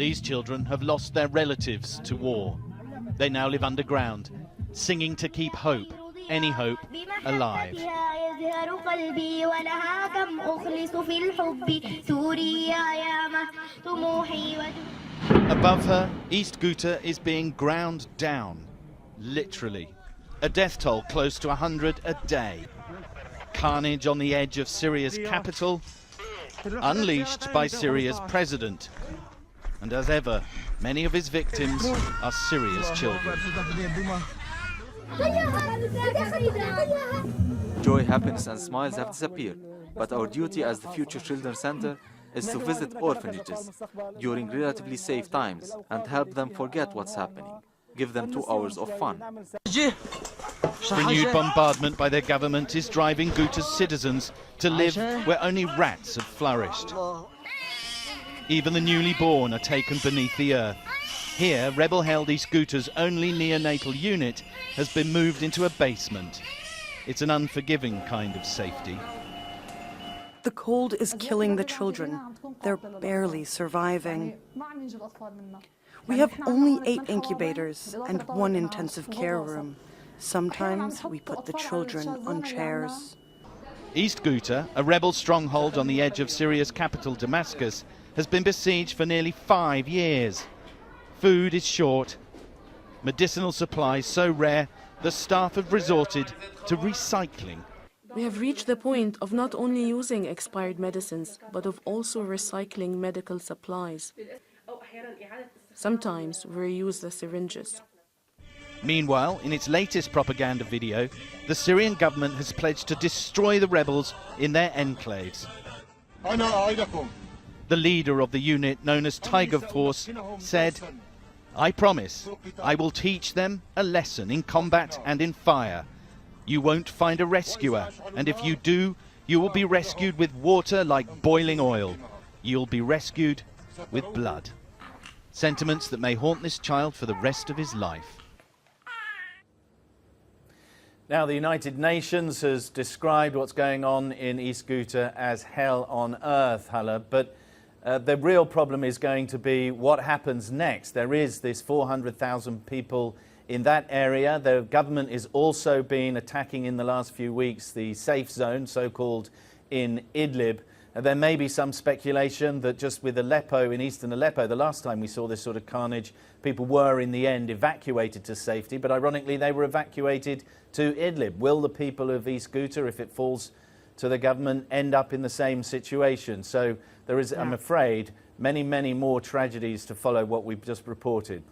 These children have lost their relatives to war. They now live underground, singing to keep hope, any hope, alive. Above her, East Ghouta is being ground down, literally. A death toll close to 100 a day. Carnage on the edge of Syria's capital, unleashed by Syria's president. And as ever, many of his victims are Syria's children. Joy, happiness and smiles have disappeared, but our duty as the Future Children's Center is to visit orphanages during relatively safe times and help them forget what's happening. Give them 2 hours of fun. Renewed bombardment by their government is driving Ghouta's citizens to live where only rats have flourished. Even the newly born are taken beneath the earth. Here, rebel-held East Ghouta's only neonatal unit has been moved into a basement. It's an unforgiving kind of safety. The cold is killing the children. They're barely surviving. We have only 8 incubators and 1 intensive care room. Sometimes we put the children on chairs. East Ghouta, a rebel stronghold on the edge of Syria's capital Damascus, has been besieged for nearly 5 years. Food is short, medicinal supplies so rare, the staff have resorted to recycling. We have reached the point of not only using expired medicines, but of also recycling medical supplies. Sometimes we reuse the syringes. Meanwhile, in its latest propaganda video, the Syrian government has pledged to destroy the rebels in their enclaves. The leader of the unit, known as Tiger Force, said, "I promise I will teach them a lesson in combat and in fire. You won't find a rescuer, and if you do, you will be rescued with water like boiling oil. You'll be rescued with blood." Sentiments that may haunt this child for the rest of his life. Now, the United Nations has described what's going on in East Ghouta as hell on earth, Hala, but the real problem is going to be what happens next. There is this 400,000 people in that area. The government is also been attacking in the last few weeks the safe zone, so-called, in Idlib. There may be some speculation that just with Aleppo, in eastern Aleppo, the last time we saw this sort of carnage, people were in the end evacuated to safety, but ironically they were evacuated to Idlib. Will the people of East Ghouta, if it falls to the government, end up in the same situation? So there is, I'm afraid, many, many more tragedies to follow what we've just reported.